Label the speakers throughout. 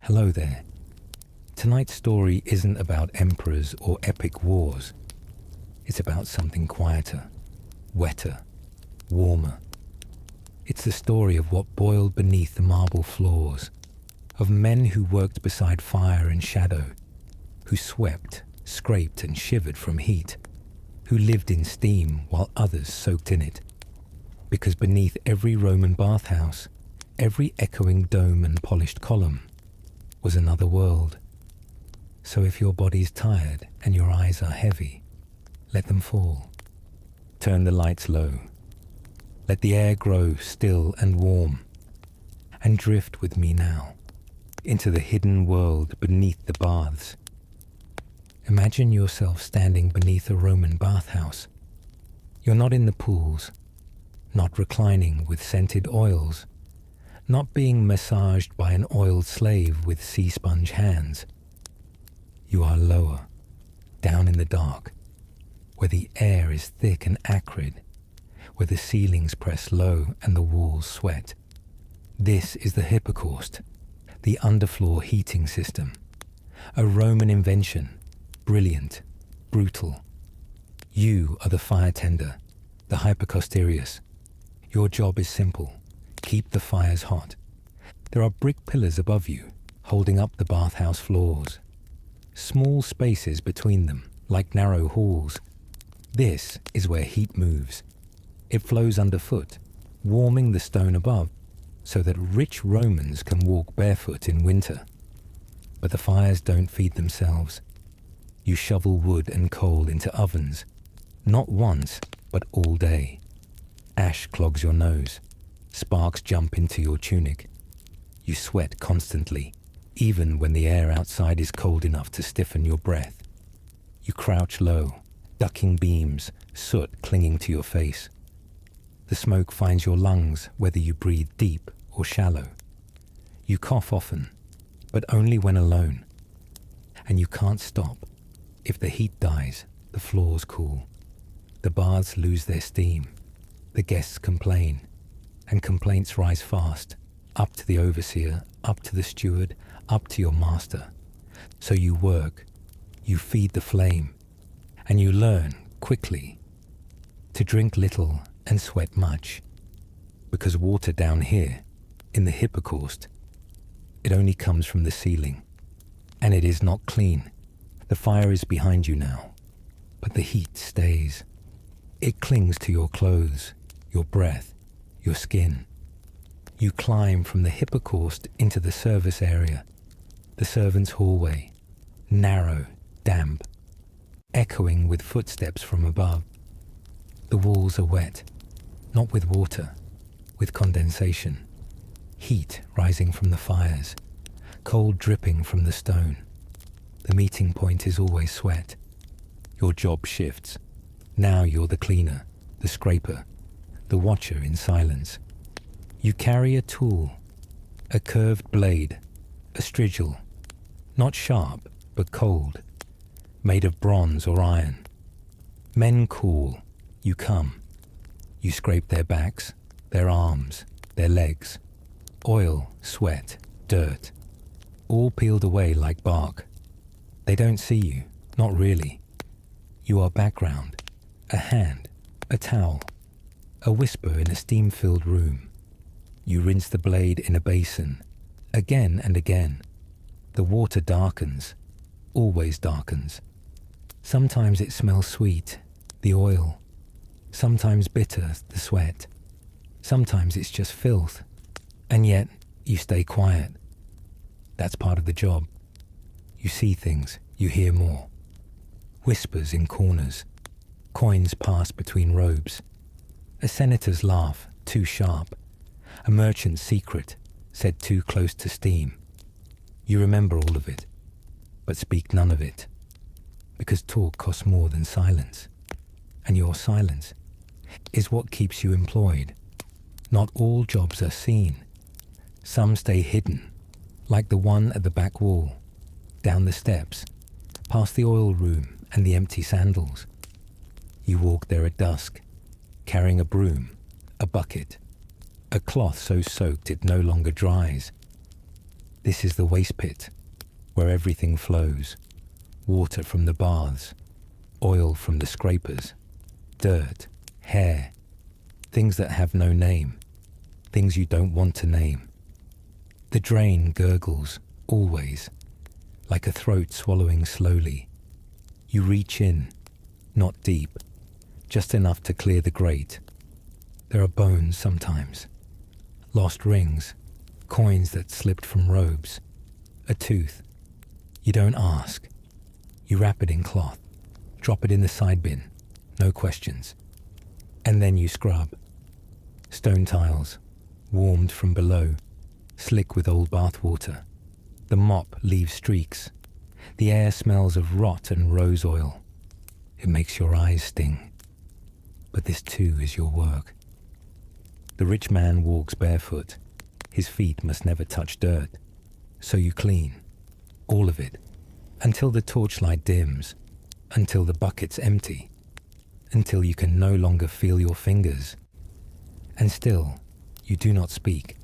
Speaker 1: Hello there. Tonight's story isn't about emperors or epic wars. It's about something quieter, wetter, warmer. It's the story of what boiled beneath the marble floors, of men who worked beside fire and shadow, who swept, scraped and shivered from heat, who lived in steam while others soaked in it. Because beneath every Roman bathhouse, every echoing dome and polished column, was another world. So if your body's tired and your eyes are heavy, let them fall. Turn the lights low. Let the air grow still and warm, and drift with me now into the hidden world beneath the baths. Imagine yourself standing beneath a Roman bathhouse. You're not in the pools, not reclining with scented oils, not being massaged by an oiled slave with sea sponge hands. You are lower, down in the dark, where the air is thick and acrid, where the ceilings press low and the walls sweat. This is the hypocaust, the underfloor heating system, a Roman invention, brilliant, brutal. You are the fire tender, the hypocausterius. Your job is simple. Keep the fires hot. There are brick pillars above you, holding up the bathhouse floors. Small spaces between them, like narrow halls. This is where heat moves. It flows underfoot, warming the stone above, so that rich Romans can walk barefoot in winter. But the fires don't feed themselves. You shovel wood and coal into ovens, not once, but all day. Ash clogs your nose. Sparks jump into your tunic. You sweat constantly, even when the air outside is cold enough to stiffen your breath. You crouch low, ducking beams, soot clinging to your face. The smoke finds your lungs whether you breathe deep or shallow. You cough often, but only when alone. And you can't stop. If the heat dies, the floors cool. The baths lose their steam. The guests complain, and complaints rise fast, up to the overseer, up to the steward, up to your master. So you work, you feed the flame, and you learn, quickly, to drink little and sweat much. Because water down here, in the hypocaust, it only comes from the ceiling, and it is not clean. The fire is behind you now, but the heat stays. It clings to your clothes, your breath, your skin. You climb from the hypocaust into the service area, the servants' hallway, narrow, damp, echoing with footsteps from above. The walls are wet, not with water, with condensation. Heat rising from the fires, cold dripping from the stone. The meeting point is always sweat. Your job shifts. Now you're the cleaner, the scraper, the watcher in silence. You carry a tool, a curved blade, a strigil, not sharp, but cold, made of bronze or iron. Men call, you come. You scrape their backs, their arms, their legs. Oil, sweat, dirt, all peeled away like bark. They don't see you, not really. You are background, a hand, a towel, a whisper in a steam-filled room. You rinse the blade in a basin, again and again. The water darkens, always darkens. Sometimes it smells sweet, the oil. Sometimes bitter, the sweat. Sometimes it's just filth. And yet, you stay quiet. That's part of the job. You see things, you hear more. Whispers in corners. Coins pass between robes. A senator's laugh, too sharp. A merchant's secret, said too close to steam. You remember all of it, but speak none of it, because talk costs more than silence. And your silence is what keeps you employed. Not all jobs are seen. Some stay hidden, like the one at the back wall, down the steps, past the oil room and the empty sandals. You walk there at dusk, carrying a broom, a bucket, a cloth so soaked it no longer dries. This is the waste pit, where everything flows. Water from the baths, oil from the scrapers, dirt, hair, things that have no name, things you don't want to name. The drain gurgles, always, like a throat swallowing slowly. You reach in, not deep, just enough to clear the grate. There are bones sometimes, lost rings, coins that slipped from robes, a tooth. You don't ask. You wrap it in cloth, drop it in the side bin, no questions. And then you scrub. Stone tiles, warmed from below, slick with old bath water. The mop leaves streaks. The air smells of rot and rose oil. It makes your eyes sting. But this too is your work. The rich man walks barefoot. His feet must never touch dirt. So you clean, all of it, until the torchlight dims, until the bucket's empty, until you can no longer feel your fingers. And still, you do not speak.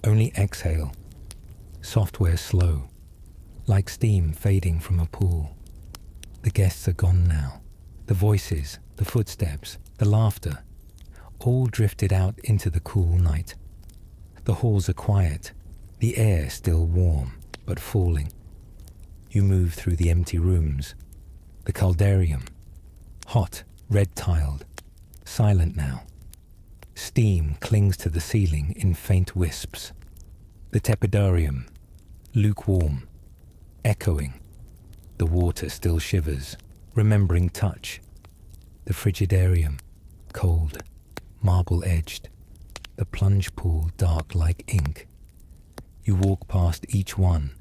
Speaker 1: Only exhale. Software slow, like steam fading from a pool. The guests are gone now. The voices, the footsteps, the laughter, all drifted out into the cool night. The halls are quiet, the air still warm, but falling. You move through the empty rooms. The caldarium, hot, red-tiled, silent now. Steam clings to the ceiling in faint wisps. The tepidarium, lukewarm, echoing. The water still shivers, remembering touch. The frigidarium, cold, marble-edged. The plunge pool dark like ink. You walk past each one,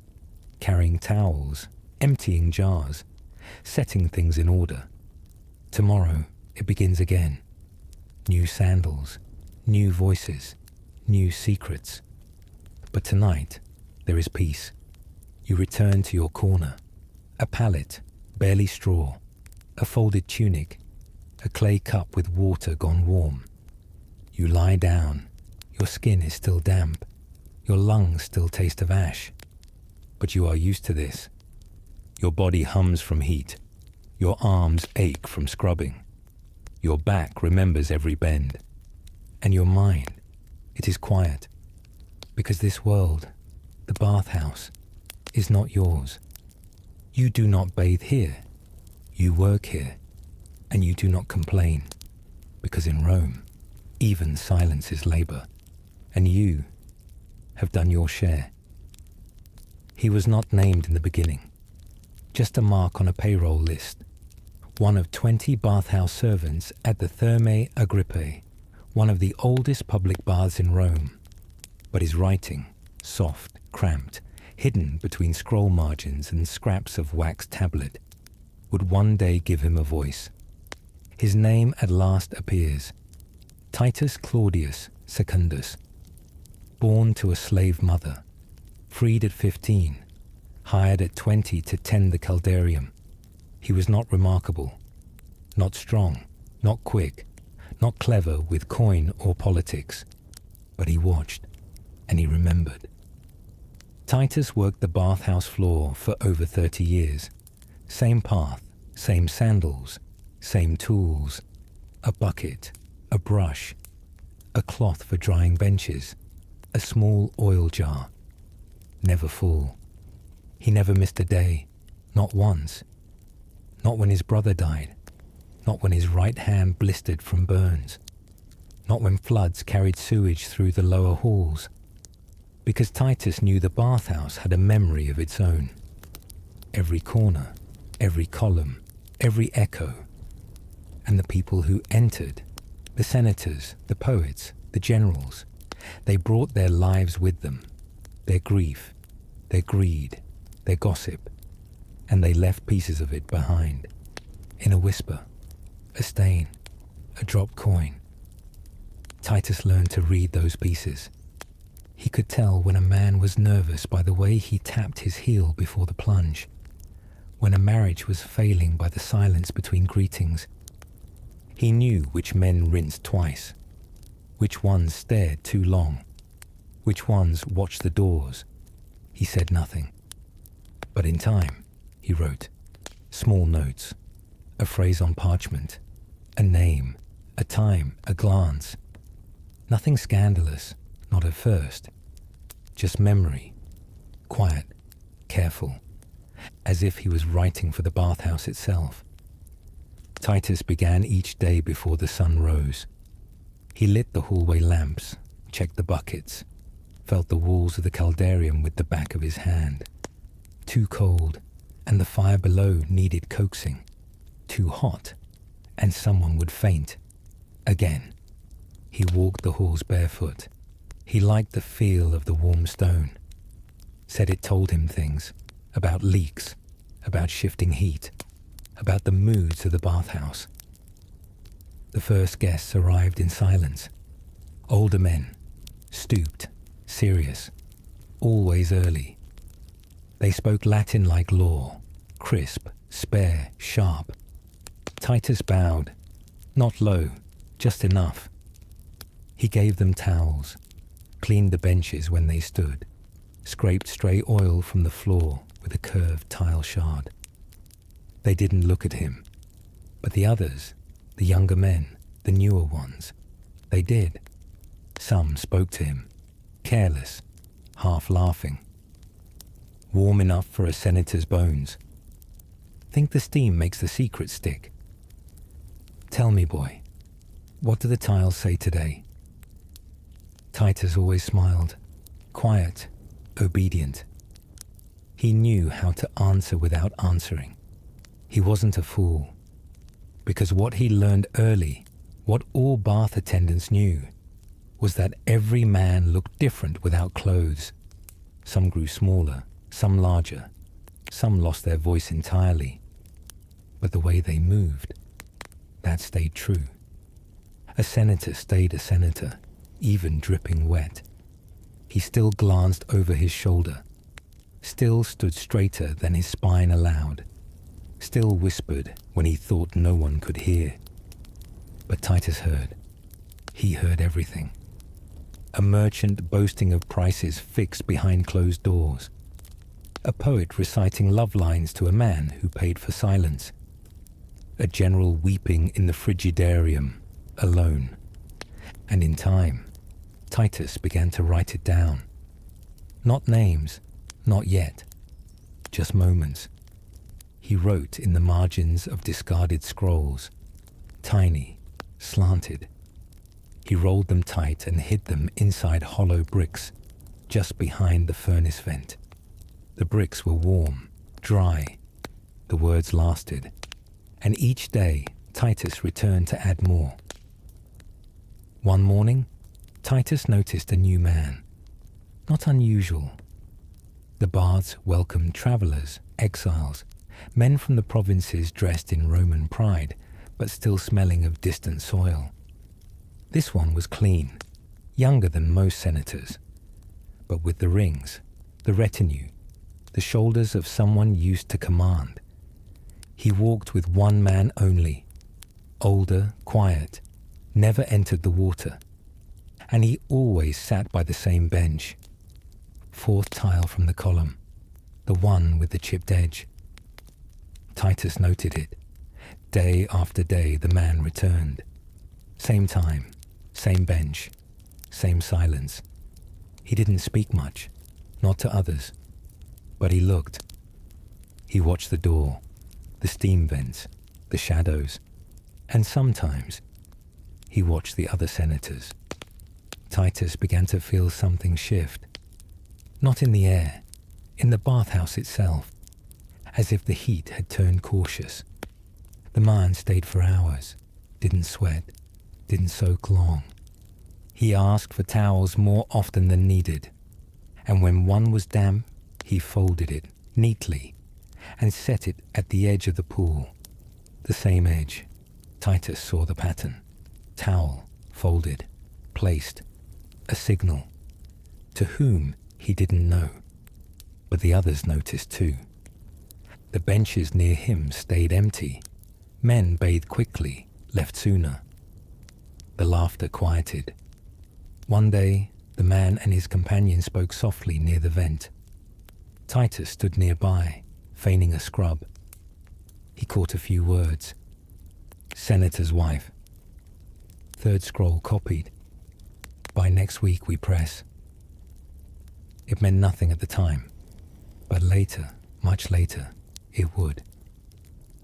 Speaker 1: carrying towels, emptying jars, setting things in order. Tomorrow it begins again. New sandals, new voices, new secrets. But tonight there is peace. You return to your corner. A pallet, barely straw, a folded tunic, a clay cup with water gone warm. You lie down. Your skin is still damp. Your lungs still taste of ash. But you are used to this. Your body hums from heat. Your arms ache from scrubbing. Your back remembers every bend. And your mind, it is quiet. Because this world, the bathhouse, is not yours. You do not bathe here. You work here. And you do not complain. Because in Rome, even silence is labor. And you have done your share. He was not named in the beginning. Just a mark on a payroll list. One of 20 bathhouse servants at the Thermae Agrippae, one of the oldest public baths in Rome. But his writing, soft, cramped, hidden between scroll margins and scraps of wax tablet, would one day give him a voice. His name at last appears. Titus Claudius Secundus. Born to a slave mother, freed at 15, hired at 20 to tend the caldarium. He was not remarkable, not strong, not quick, not clever with coin or politics, but he watched and he remembered. Titus worked the bathhouse floor for over 30 years. Same path, same sandals, same tools, a bucket, a brush, a cloth for drying benches, a small oil jar. Never full. He never missed a day, not once. Not when his brother died, not when his right hand blistered from burns, not when floods carried sewage through the lower halls. Because Titus knew the bathhouse had a memory of its own. Every corner, every column, every echo. And the people who entered, the senators, the poets, the generals, they brought their lives with them, their grief, their greed, their gossip, and they left pieces of it behind, in a whisper, a stain, a dropped coin. Titus learned to read those pieces. He could tell when a man was nervous by the way he tapped his heel before the plunge, when a marriage was failing by the silence between greetings. He knew which men rinsed twice, which ones stared too long, which ones watched the doors, He said nothing. But in time, he wrote. Small notes, a phrase on parchment, a name, a time, a glance. Nothing scandalous, not at first. Just memory, quiet, careful, as if he was writing for the bathhouse itself. Titus began each day before the sun rose. He lit the hallway lamps, checked the buckets, felt the walls of the caldarium with the back of his hand. Too cold, and the fire below needed coaxing. Too hot, and someone would faint. Again. He walked the halls barefoot. He liked the feel of the warm stone. Said it told him things about leaks, about shifting heat, about the moods of the bathhouse. The first guests arrived in silence. Older men, stooped, serious, always early. They spoke Latin like law, crisp, spare, sharp. Titus bowed, not low, just enough. He gave them towels, cleaned the benches when they stood, scraped stray oil from the floor with a curved tile shard. They didn't look at him, but the others, the younger men, the newer ones, they did. Some spoke to him, careless, half laughing. Warm enough for a senator's bones. Think the steam makes the secret stick. Tell me, boy, what do the tiles say today? Titus always smiled, quiet, obedient. He knew how to answer without answering. He wasn't a fool, because what he learned early, what all bath attendants knew, was that every man looked different without clothes. Some grew smaller, some larger, some lost their voice entirely. But the way they moved, that stayed true. A senator stayed a senator, even dripping wet. He still glanced over his shoulder, still stood straighter than his spine allowed, still whispered when he thought no one could hear. But Titus heard. He heard everything. A merchant boasting of prices fixed behind closed doors. A poet reciting love lines to a man who paid for silence. A general weeping in the frigidarium, alone. And in time, Titus began to write it down. Not names, not yet, just moments. He wrote in the margins of discarded scrolls, tiny, slanted. He rolled them tight and hid them inside hollow bricks, just behind the furnace vent. The bricks were warm, dry. The words lasted. And each day, Titus returned to add more. One morning, Titus noticed a new man. Not unusual. The baths welcomed travelers, exiles, men from the provinces dressed in Roman pride, but still smelling of distant soil. This one was clean, younger than most senators, but with the rings, the retinue, the shoulders of someone used to command. He walked with one man only, older, quiet, never entered the water, and he always sat by the same bench, fourth tile from the column, the one with the chipped edge. Titus noted it. Day after day the man returned. Same time, same bench, same silence. He didn't speak much, not to others, but he looked. He watched the door, the steam vents, the shadows, and sometimes he watched the other senators. Titus began to feel something shift, not in the air, in the bathhouse itself, as if the heat had turned cautious. The man stayed for hours, didn't sweat, didn't soak long. He asked for towels more often than needed, and when one was damp, he folded it neatly and set it at the edge of the pool. The same edge. Titus saw the pattern. Towel, folded, placed, a signal. To whom, he didn't know, but the others noticed too. The benches near him stayed empty. Men bathed quickly, left sooner. The laughter quieted. One day, the man and his companion spoke softly near the vent. Titus stood nearby, feigning a scrub. He caught a few words. Senator's wife. Third scroll copied. By next week we press. It meant nothing at the time, but later, much later, it would.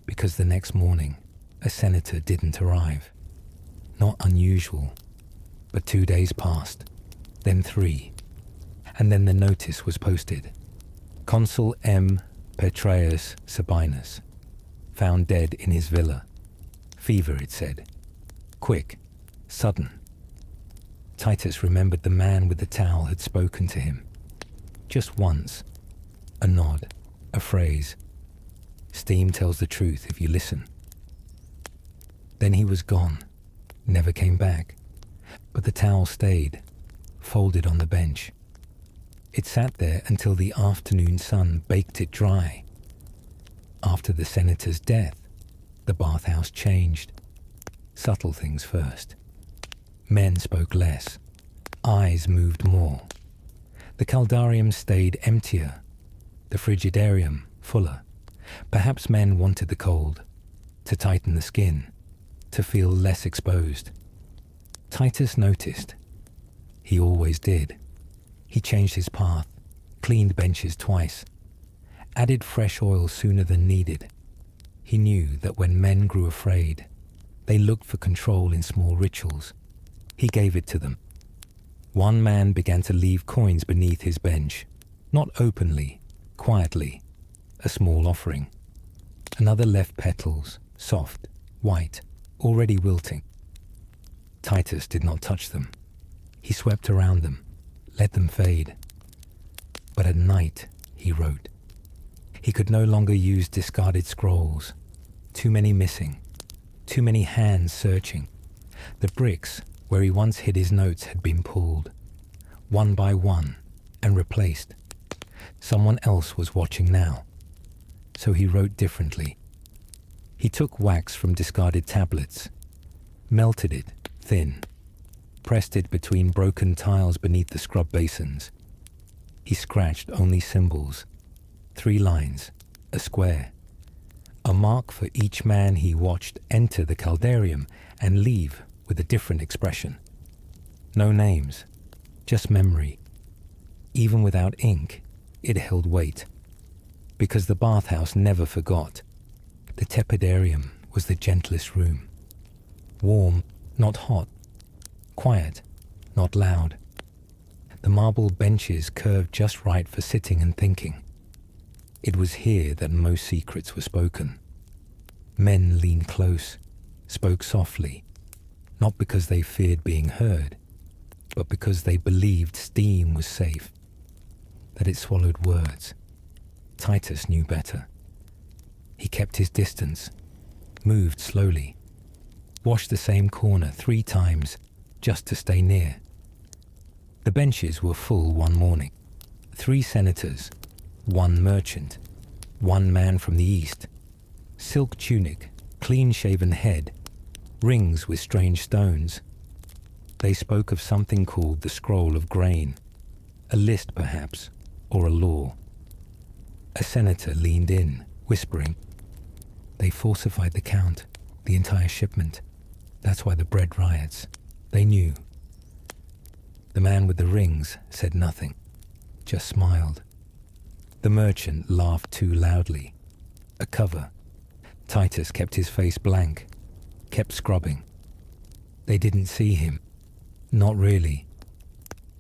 Speaker 1: Because the next morning, a senator didn't arrive. Not unusual, but 2 days passed, then 3, and then the notice was posted. Consul M. Petraeus Sabinus, found dead in his villa. Fever, it said. Quick, sudden. Titus remembered the man with the towel had spoken to him. Just once. A nod, a phrase. Steam tells the truth if you listen. Then he was gone, never came back. But the towel stayed, folded on the bench. It sat there until the afternoon sun baked it dry. After the senator's death, the bathhouse changed. Subtle things first. Men spoke less. Eyes moved more. The caldarium stayed emptier. The frigidarium fuller. Perhaps men wanted the cold, to tighten the skin, to feel less exposed. Titus noticed. He always did. He changed his path, cleaned benches twice, added fresh oil sooner than needed. He knew that when men grew afraid, they looked for control in small rituals. He gave it to them. One man began to leave coins beneath his bench, not openly, quietly, a small offering. Another left petals, soft, white, already wilting. Titus did not touch them. He swept around them, let them fade. But at night, he wrote. He could no longer use discarded scrolls. Too many missing. Too many hands searching. The bricks where he once hid his notes had been pulled, one by one, and replaced. Someone else was watching now. So he wrote differently. He took wax from discarded tablets, melted it thin, pressed it between broken tiles beneath the scrub basins. He scratched only symbols, 3 lines, a square, a mark for each man he watched enter the caldarium and leave with a different expression. No names, just memory. Even without ink, it held weight. Because the bathhouse never forgot. The tepidarium was the gentlest room. Warm, not hot. Quiet, not loud. The marble benches curved just right for sitting and thinking. It was here that most secrets were spoken. Men leaned close, spoke softly, not because they feared being heard, but because they believed steam was safe, that it swallowed words. Titus knew better. He kept his distance, moved slowly, washed the same corner 3 times just to stay near. The benches were full one morning. 3 senators, 1 merchant, 1 man from the east, silk tunic, clean-shaven head, rings with strange stones. They spoke of something called the Scroll of Grain, a list perhaps, or a law. A senator leaned in, whispering. They falsified the count, the entire shipment. That's why the bread riots. They knew. The man with the rings said nothing, just smiled. The merchant laughed too loudly. A cover. Titus kept his face blank, kept scrubbing. They didn't see him. Not really.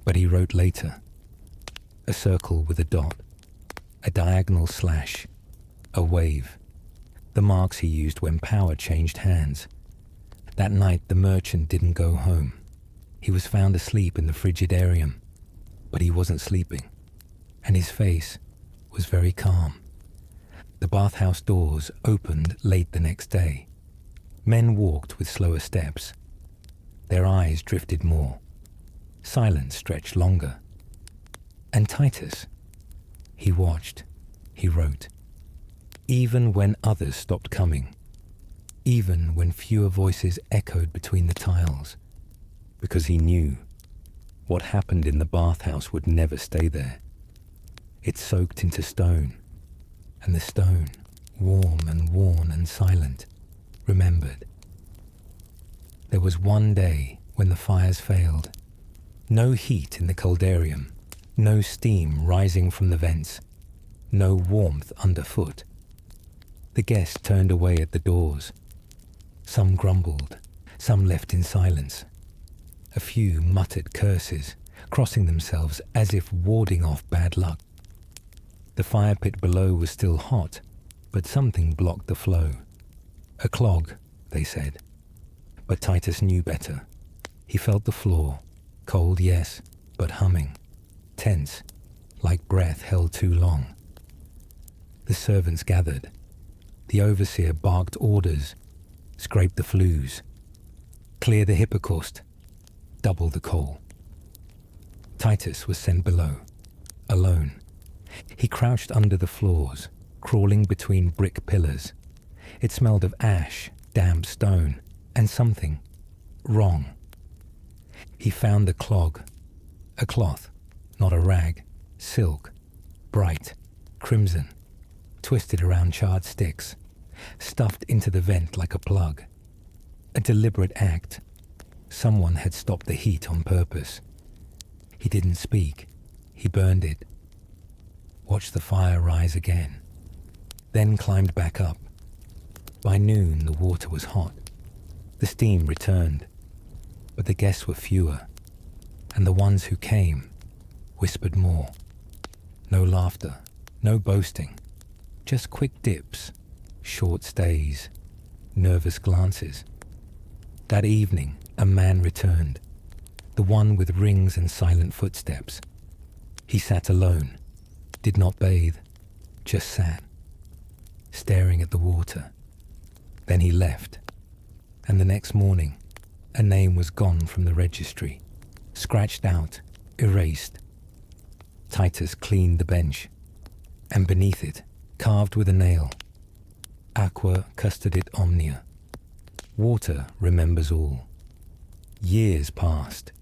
Speaker 1: But he wrote later. A circle with a dot. A diagonal slash. A wave. The marks he used when power changed hands. That night the merchant didn't go home. He was found asleep in the frigidarium. But he wasn't sleeping. And his face was very calm. The bathhouse doors opened late the next day. Men walked with slower steps. Their eyes drifted more. Silence stretched longer. And Titus, he watched, he wrote. Even when others stopped coming. Even when fewer voices echoed between the tiles. Because he knew what happened in the bathhouse would never stay there. It soaked into stone, and the stone, warm and worn and silent, remembered. There was one day when the fires failed. No heat in the caldarium, no steam rising from the vents, no warmth underfoot. The guests turned away at the doors. Some grumbled, some left in silence. A few muttered curses, crossing themselves as if warding off bad luck. The fire pit below was still hot, but something blocked the flow. A clog, they said. But Titus knew better. He felt the floor, cold, yes, but humming, tense, like breath held too long. The servants gathered. The overseer barked orders, scrape the flues, clear the hypocaust, double the coal. Titus was sent below, alone. He crouched under the floors, crawling between brick pillars. It smelled of ash, damp stone, and something wrong. He found the clog, a cloth, not a rag, silk, bright, crimson, twisted around charred sticks, stuffed into the vent like a plug. A deliberate act. Someone had stopped the heat on purpose. He didn't speak. He burned it. Watched the fire rise again. Then climbed back up. By noon, the water was hot. The steam returned. But the guests were fewer, and the ones who came whispered more. No laughter, no boasting, just quick dips, short stays, nervous glances. That evening, a man returned, the one with rings and silent footsteps. He sat alone, did not bathe, just sat, staring at the water. Then he left, and the next morning, a name was gone from the registry, scratched out, erased. Titus cleaned the bench, and beneath it, carved with a nail, Aqua custodit omnia. Water remembers all. Years passed.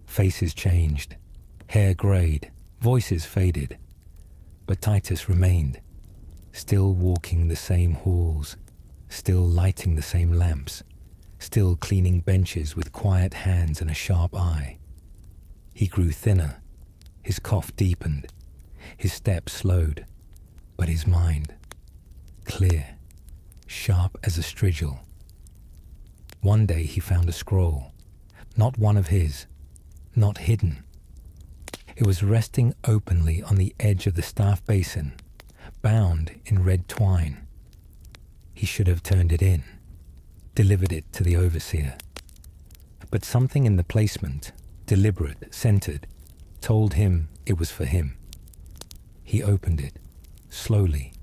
Speaker 1: Faces changed, hair greyed, voices faded. But Titus remained, still walking the same halls, still lighting the same lamps, still cleaning benches with quiet hands and a sharp eye. He grew thinner, his cough deepened, his step slowed, but his mind, clear, sharp as a strigil. One day he found a scroll, not one of his, not hidden. It was resting openly on the edge of the staff basin, bound in red twine. He should have turned it in, delivered it to the overseer. But something in the placement, deliberate, centered, told him it was for him. He opened it, slowly,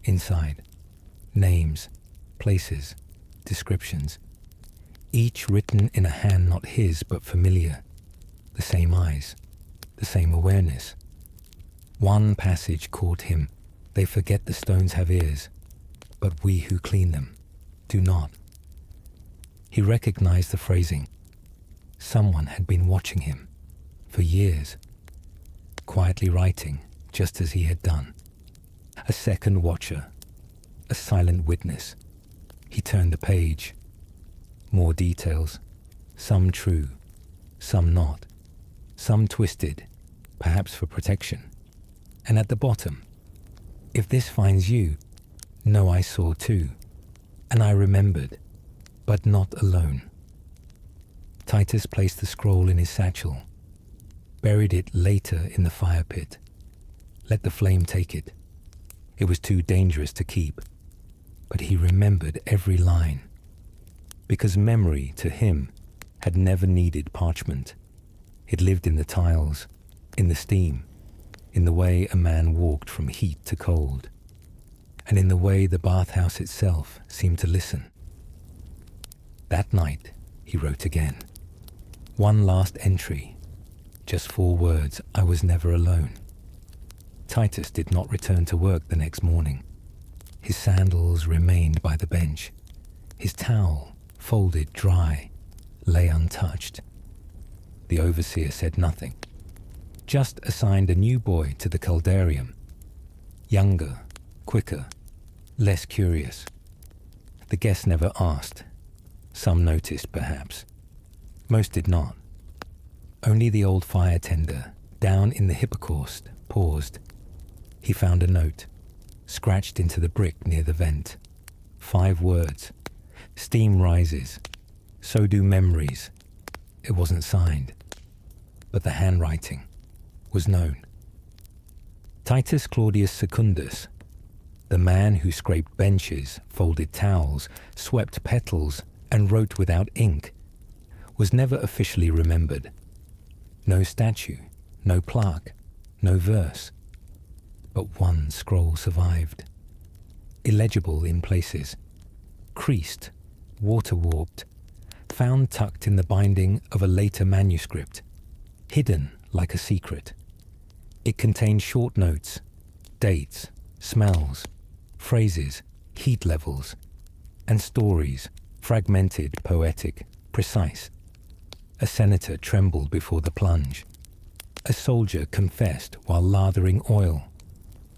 Speaker 1: inside. Names, places, descriptions, each written in a hand not his but familiar. The same eyes, the same awareness. One passage caught him. They forget the stones have ears, but we who clean them do not. He recognized the phrasing. Someone had been watching him for years, quietly writing just as he had done. A second watcher, a silent witness. He turned the page. More details, some true, some not, some twisted, perhaps for protection. And at the bottom, if this finds you, know I saw too, and I remembered, but not alone. Titus placed the scroll in his satchel, buried it later in the fire pit, let the flame take it. It was too dangerous to keep, but he remembered every line, because memory to him had never needed parchment. It lived in the tiles, in the steam, in the way a man walked from heat to cold, and in the way the bathhouse itself seemed to listen. That night, he wrote again. One last entry, just 4 words, I was never alone. Titus did not return to work the next morning. His sandals remained by the bench. His towel, folded dry, lay untouched. The overseer said nothing, just assigned a new boy to the caldarium. Younger, quicker, less curious. The guests never asked. Some noticed, perhaps. Most did not. Only the old fire tender, down in the hypocaust, paused. He found a note, scratched into the brick near the vent. 5 words. Steam rises. So do memories. It wasn't signed, but the handwriting was known. Titus Claudius Secundus, the man who scraped benches, folded towels, swept petals, and wrote without ink, was never officially remembered. No statue, no plaque, no verse. But one scroll survived. Illegible in places, creased, water-warped, found tucked in the binding of a later manuscript, hidden like a secret. It contained short notes, dates, smells, phrases, heat levels, and stories, fragmented, poetic, precise. A senator trembled before the plunge. A soldier confessed while lathering oil.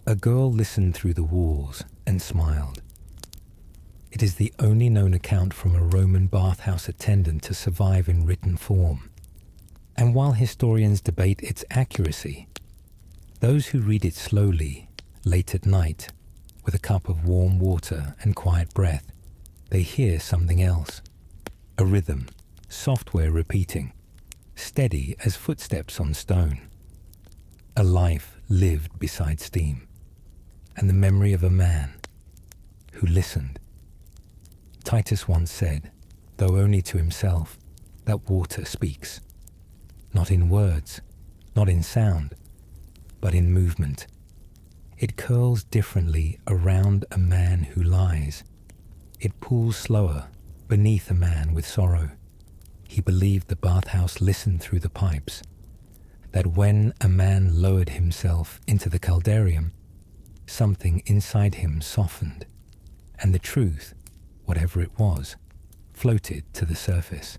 Speaker 1: A girl listened through the walls and smiled. It is the only known account from a Roman bathhouse attendant to survive in written form. And while historians debate its accuracy, those who read it slowly, late at night, with a cup of warm water and quiet breath, they hear something else. A rhythm, software repeating, steady as footsteps on stone. A life lived beside steam, and the memory of a man who listened. Titus once said, though only to himself, that water speaks. Not in words, not in sound, but in movement. It curls differently around a man who lies. It pulls slower beneath a man with sorrow. He believed the bathhouse listened through the pipes, that when a man lowered himself into the caldarium, something inside him softened, and the truth, whatever it was, floated to the surface.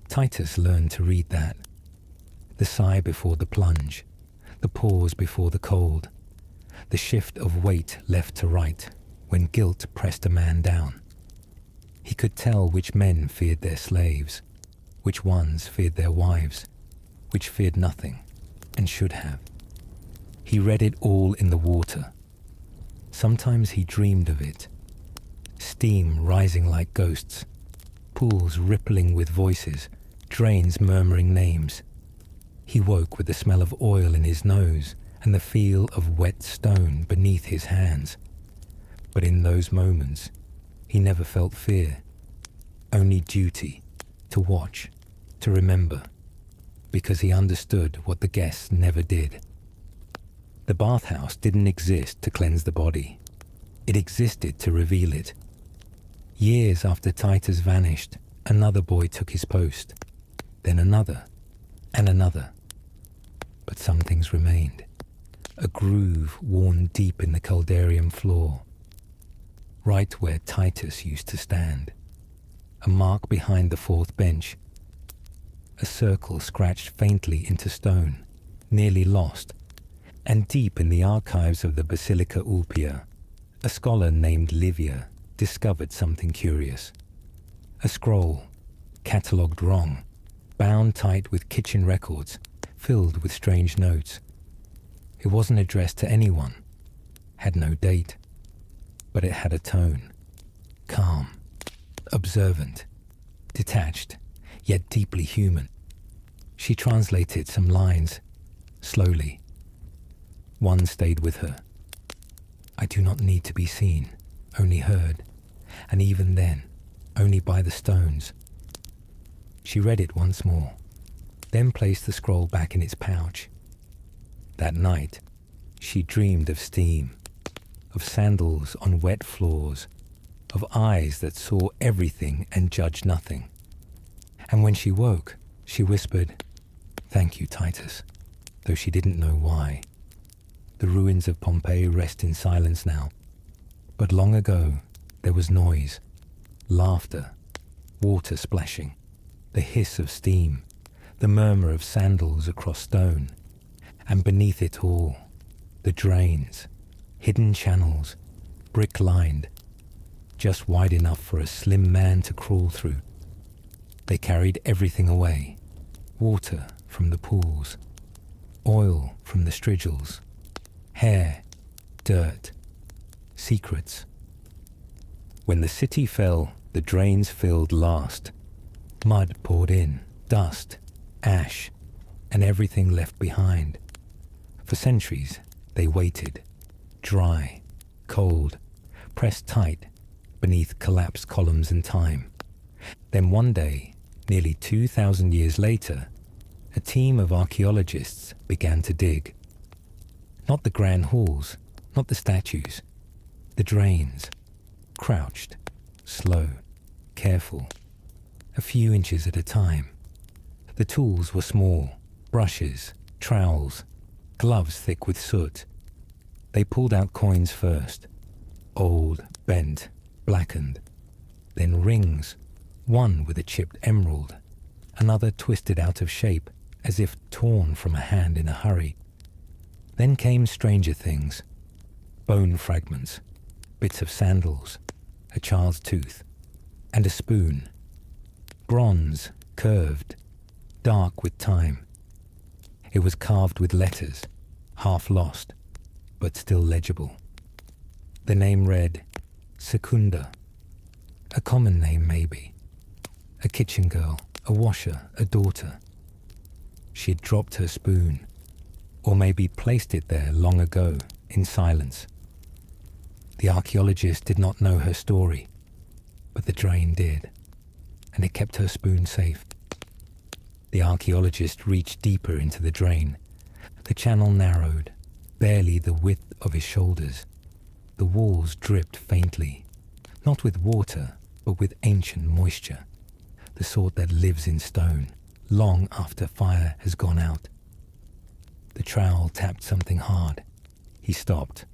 Speaker 1: Titus learned to read that. The sigh before the plunge, the pause before the cold, the shift of weight left to right when guilt pressed a man down. He could tell which men feared their slaves, which ones feared their wives, which feared nothing and should have. He read it all in the water. Sometimes he dreamed of it. Steam rising like ghosts, pools rippling with voices, drains murmuring names. He woke with the smell of oil in his nose and the feel of wet stone beneath his hands. But in those moments, he never felt fear, only duty, to watch, to remember, because he understood what the guests never did. The bathhouse didn't exist to cleanse the body. It existed to reveal it. Years after Titus vanished, another boy took his post, then another, and another. But some things remained. A groove worn deep in the caldarium floor, right where Titus used to stand. A mark behind the 4th bench. A circle scratched faintly into stone, nearly lost. And deep in the archives of the Basilica Ulpia, a scholar named Livia discovered something curious. A scroll, catalogued wrong, bound tight with kitchen records, filled with strange notes. It wasn't addressed to anyone, had no date, but it had a tone. Calm, observant, detached, yet deeply human. She translated some lines, slowly. One stayed with her. I do not need to be seen, only heard, and even then, only by the stones. She read it once more, then placed the scroll back in its pouch. That night, she dreamed of steam, of sandals on wet floors, of eyes that saw everything and judged nothing. And when she woke, she whispered, "Thank you, Titus," though she didn't know why. The ruins of Pompeii rest in silence now, but long ago there was noise, laughter, water splashing, the hiss of steam, the murmur of sandals across stone, and beneath it all, the drains, hidden channels, brick-lined, just wide enough for a slim man to crawl through. They carried everything away, water from the pools, oil from the strigils, hair, dirt, secrets. When the city fell, the drains filled last. Mud poured in, dust, ash, and everything left behind. For centuries, they waited, dry, cold, pressed tight beneath collapsed columns and time. Then one day, nearly 2,000 years later, a team of archaeologists began to dig. Not the grand halls, not the statues, the drains, crouched, slow, careful, a few inches at a time. The tools were small, brushes, trowels, gloves thick with soot. They pulled out coins first, old, bent, blackened, then rings, one with a chipped emerald, another twisted out of shape as if torn from a hand in a hurry. Then came stranger things, bone fragments, bits of sandals, a child's tooth, and a spoon. Bronze, curved, dark with time. It was carved with letters, half lost, but still legible. The name read, Secunda. A common name, maybe. A kitchen girl, a washer, a daughter. She had dropped her spoon, or maybe placed it there long ago, in silence. The archaeologist did not know her story, but the drain did, and it kept her spoon safe. The archaeologist reached deeper into the drain. The channel narrowed, barely the width of his shoulders. The walls dripped faintly, not with water, but with ancient moisture, the sort that lives in stone, long after fire has gone out. The trowel tapped something hard. He stopped,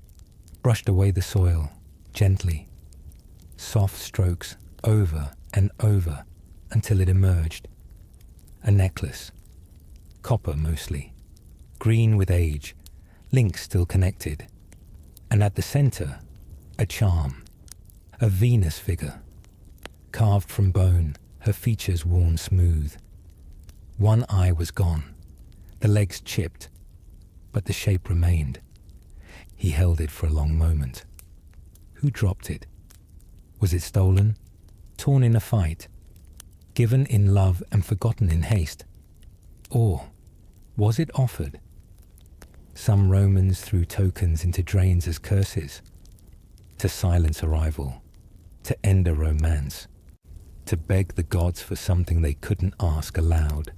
Speaker 1: brushed away the soil, gently. Soft strokes over and over until it emerged. A necklace, copper mostly, green with age, links still connected. And at the center, a charm, a Venus figure, carved from bone, her features worn smooth. One eye was gone, the legs chipped, but the shape remained. He held it for a long moment. Who dropped it? Was it stolen? Torn in a fight? Given in love and forgotten in haste? Or was it offered? Some Romans threw tokens into drains as curses, to silence a rival, to end a romance, to beg the gods for something they couldn't ask aloud.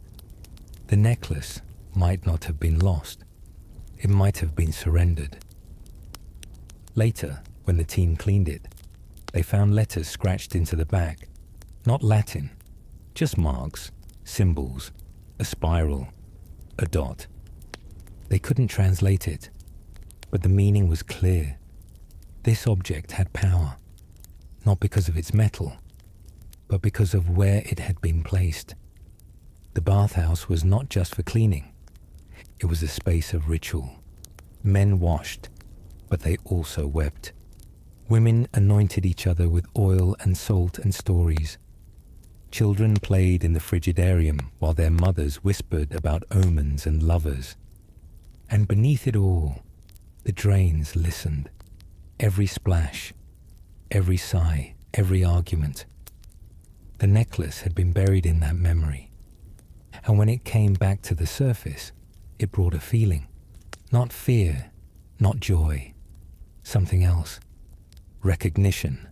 Speaker 1: The necklace might not have been lost. It might have been surrendered. Later, when the team cleaned it, they found letters scratched into the back. Not Latin, just marks, symbols, a spiral, a dot. They couldn't translate it, but the meaning was clear. This object had power, not because of its metal, but because of where it had been placed. The bathhouse was not just for cleaning. It was a space of ritual. Men washed, but they also wept. Women anointed each other with oil and salt and stories. Children played in the frigidarium while their mothers whispered about omens and lovers. And beneath it all, the drains listened. Every splash, every sigh, every argument. The necklace had been buried in that memory. And when it came back to the surface, it brought a feeling. Not fear, not joy. Something else. Recognition.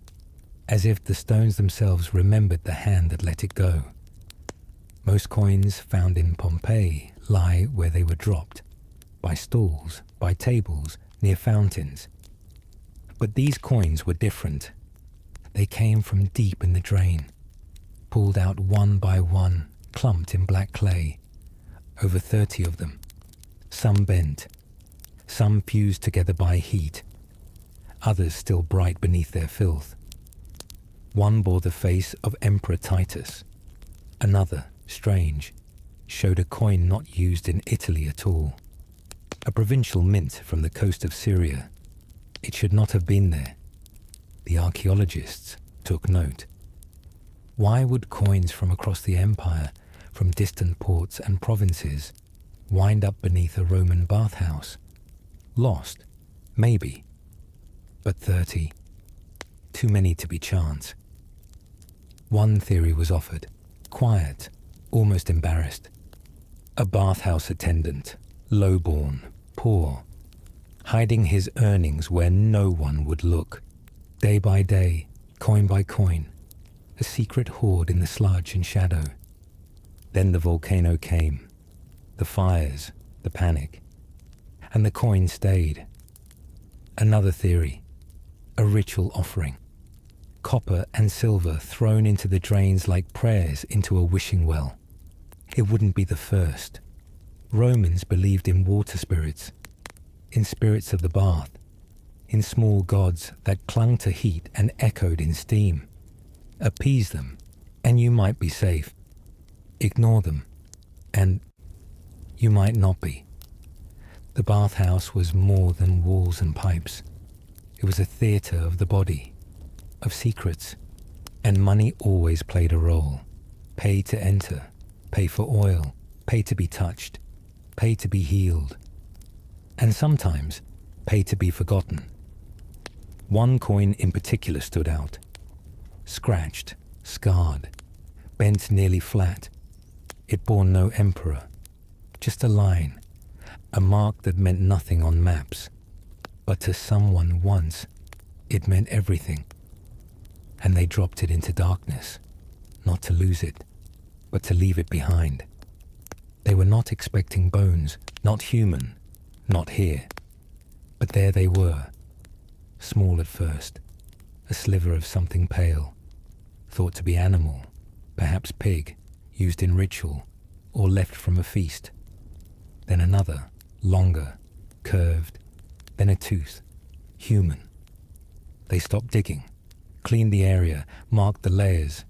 Speaker 1: As if the stones themselves remembered the hand that let it go. Most coins found in Pompeii lie where they were dropped. By stalls, by tables, near fountains. But these coins were different. They came from deep in the drain, pulled out one by one, clumped in black clay, over 30 of them, some bent, some fused together by heat, others still bright beneath their filth. One bore the face of Emperor Titus, another, strange, showed a coin not used in Italy at all. A provincial mint from the coast of Syria. It should not have been there. The archaeologists took note. Why would coins from across the empire, from distant ports and provinces, wind up beneath a Roman bathhouse? Lost, maybe, but 30. Too many to be chance. One theory was offered, quiet, almost embarrassed. A bathhouse attendant, lowborn, poor, hiding his earnings where no one would look. Day by day, coin by coin, a secret hoard in the sludge and shadow. Then the volcano came, the fires, the panic, and the coin stayed. Another theory, a ritual offering. Copper and silver thrown into the drains like prayers into a wishing well. It wouldn't be the first. Romans believed in water spirits, in spirits of the bath, in small gods that clung to heat and echoed in steam. Appease them, and you might be safe. Ignore them, and you might not be. The bathhouse was more than walls and pipes. It was a theatre of the body, of secrets, and money always played a role. Pay to enter, pay for oil, pay to be touched, pay to be healed, and sometimes pay to be forgotten. One coin in particular stood out. Scratched, scarred, bent nearly flat. It bore no emperor, just a line, a mark that meant nothing on maps. But to someone once, it meant everything. And they dropped it into darkness, not to lose it, but to leave it behind. They were not expecting bones, not human, not here. But there they were, small at first, a sliver of something pale, thought to be animal, perhaps pig, used in ritual, or left from a feast. Then another, longer, curved, then a tooth, human. They stopped digging, cleaned the area, marked the layers,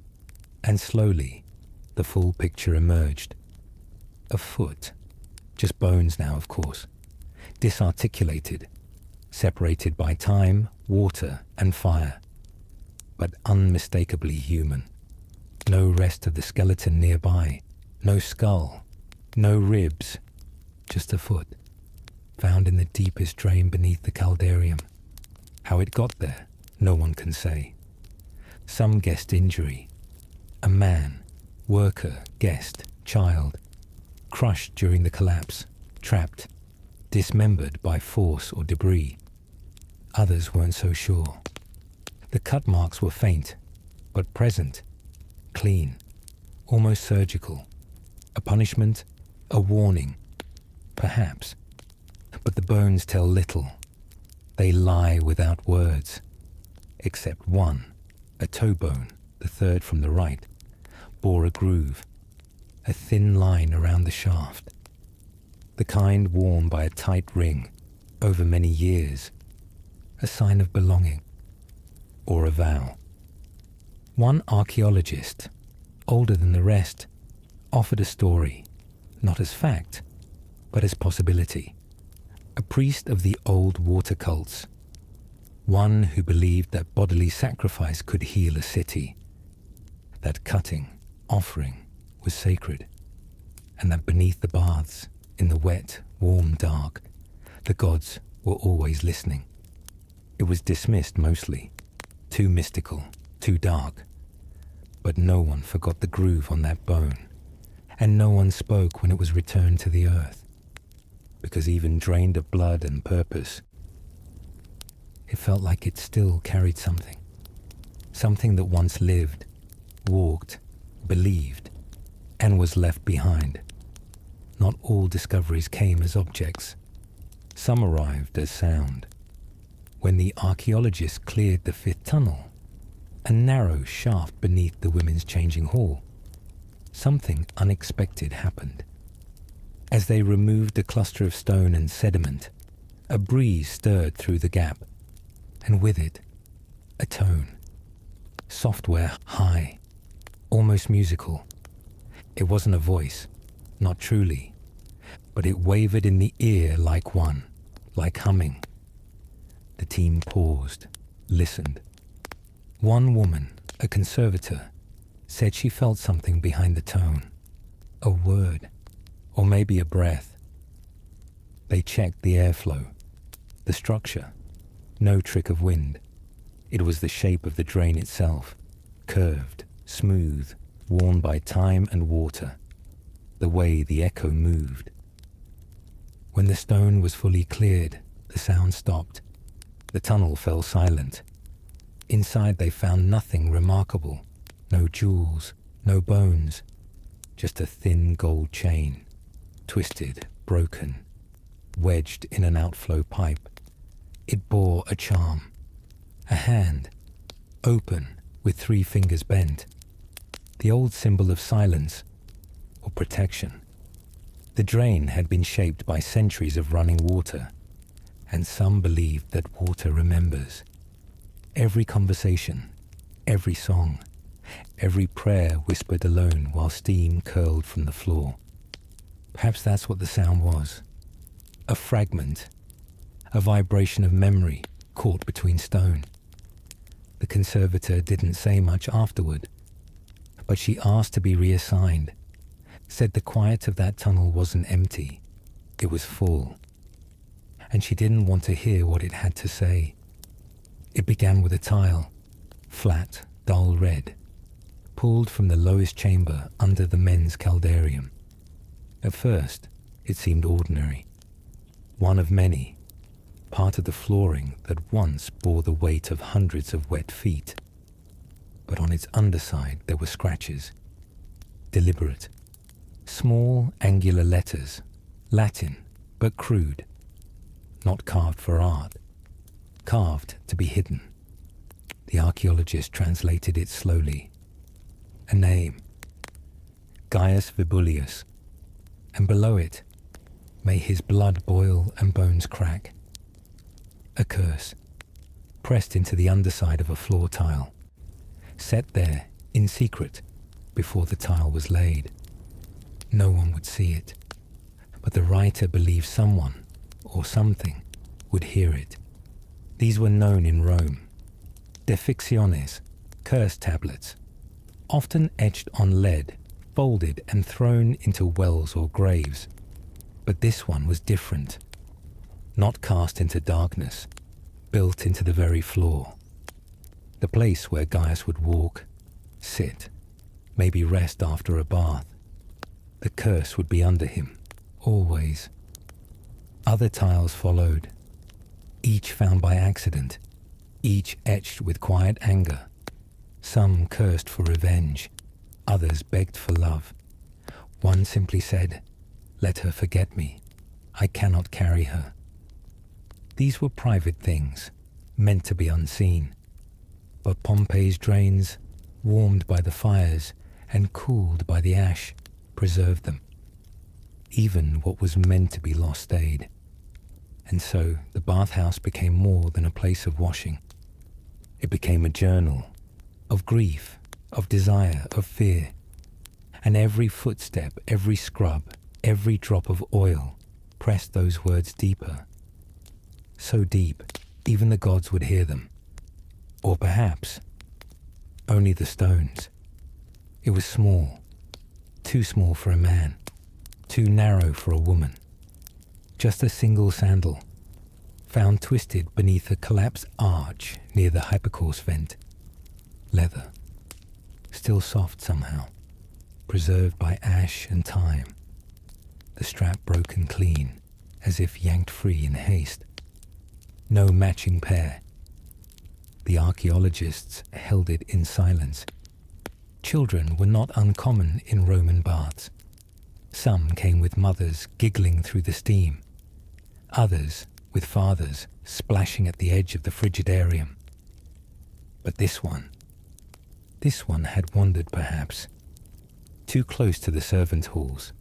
Speaker 1: and slowly the full picture emerged. A foot, just bones now, of course, disarticulated, separated by time, water, and fire, but unmistakably human. No rest of the skeleton nearby, no skull, no ribs, just a foot, found in the deepest drain beneath the caldarium. How it got there, no one can say. Some guessed injury. A man, worker, guest, child, crushed during the collapse, trapped, dismembered by force or debris. Others weren't so sure. The cut marks were faint, but present, clean, almost surgical. A punishment, a warning, perhaps. But the bones tell little. They lie without words. Except one, a toe bone, the third from the right, bore a groove, a thin line around the shaft. The kind worn by a tight ring over many years. A sign of belonging, or a vow. One archaeologist, older than the rest, offered a story, not as fact, but as possibility. A priest of the old water cults, one who believed that bodily sacrifice could heal a city, that cutting, offering, was sacred, and that beneath the baths, in the wet, warm dark, the gods were always listening. It was dismissed mostly, too mystical, too dark, but no one forgot the groove on that bone, and no one spoke when it was returned to the earth, because even drained of blood and purpose, it felt like it still carried something, something that once lived, walked, believed, and was left behind. Not all discoveries came as objects. Some arrived as sound. When the archaeologists cleared the fifth tunnel, a narrow shaft beneath the women's changing hall, something unexpected happened. As they removed a cluster of stone and sediment, a breeze stirred through the gap, and with it, a tone. Software high, almost musical. It wasn't a voice, Not truly, but it wavered in the ear like humming. The team paused, listened. One woman, a conservator, said she felt something behind the tone. A word, or maybe a breath. They checked the airflow, the structure. No trick of wind. It was the shape of the drain itself, curved, smooth, worn by time and water, the way the echo moved. When the stone was fully cleared, the sound stopped. The tunnel fell silent. Inside they found nothing remarkable. No jewels, no bones, just a thin gold chain, twisted, broken, wedged in an outflow pipe. It bore a charm, a hand, open with 3 fingers bent, the old symbol of silence or protection. The drain had been shaped by centuries of running water, and some believed that water remembers. Every conversation, every song, every prayer whispered alone while steam curled from the floor. Perhaps that's what the sound was. A fragment, a vibration of memory caught between stone. The conservator didn't say much afterward, but she asked to be reassigned, said the quiet of that tunnel wasn't empty, it was full. And she didn't want to hear what it had to say. It began with a tile, flat, dull red, pulled from the lowest chamber under the men's caldarium. At first, it seemed ordinary. One of many, part of the flooring that once bore the weight of hundreds of wet feet. But on its underside there were scratches, deliberate, small angular letters, Latin, but crude, not carved for art, carved to be hidden. The archaeologist translated it slowly. A name, Gaius Vibulius, and below it, may his blood boil and bones crack. A curse, pressed into the underside of a floor tile, set there in secret before the tile was laid. No one would see it, but the writer believed someone or something would hear it. These were known in Rome. Defictiones, curse tablets, often etched on lead, folded and thrown into wells or graves. But this one was different, not cast into darkness, built into the very floor. The place where Gaius would walk, sit, maybe rest after a bath. The curse would be under him, always. Other tiles followed, each found by accident, each etched with quiet anger. Some cursed for revenge, others begged for love. One simply said, "Let her forget me. I cannot carry her." These were private things, meant to be unseen. But Pompeii's drains, warmed by the fires and cooled by the ash, preserved them. Even what was meant to be lost stayed. And so the bathhouse became more than a place of washing. It became a journal of grief, of desire, of fear. And every footstep, every scrub, every drop of oil pressed those words deeper. So deep, even the gods would hear them. Or perhaps only the stones. It was small, too small for a man, too narrow for a woman. Just a single sandal, found twisted beneath a collapsed arch near the hypocaust vent. Leather, still soft somehow, preserved by ash and time. The strap broken clean, as if yanked free in haste. No matching pair. The archaeologists held it in silence. Children were not uncommon in Roman baths. Some came with mothers giggling through the steam. Others with fathers splashing at the edge of the frigidarium. But this one had wandered perhaps. Too close to the servant halls.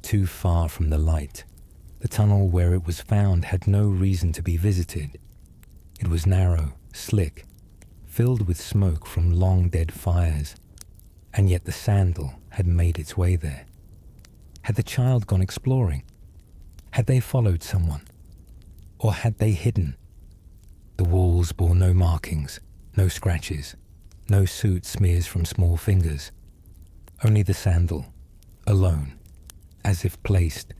Speaker 1: Too far from the light. The tunnel where it was found had no reason to be visited. It was narrow, slick, filled with smoke from long dead fires, and yet the sandal had made its way there, Had the child gone exploring? Had they followed someone? Or had they hidden? The walls bore no markings, no scratches, no soot smears from small fingers. Only the sandal, alone, as if placed.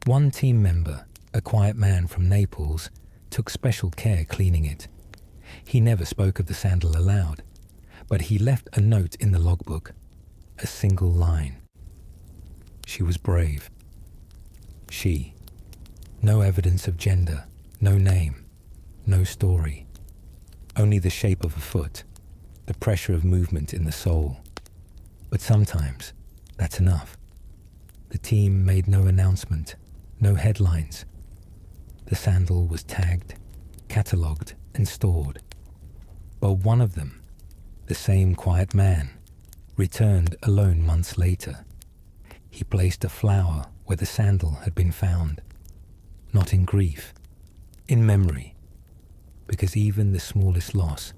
Speaker 1: One team member, a quiet man from Naples, took special care cleaning it. He never spoke of the sandal aloud, but he left a note in the logbook, a single line. She was brave. She. No evidence of gender, no name, no story. Only the shape of a foot, the pressure of movement in the sole. But sometimes, that's enough. The team made no announcement, no headlines. The sandal was tagged, catalogued, and stored. But one of them, the same quiet man, returned alone months later. He placed a flower where the sandal had been found, not in grief, in memory, because even the smallest loss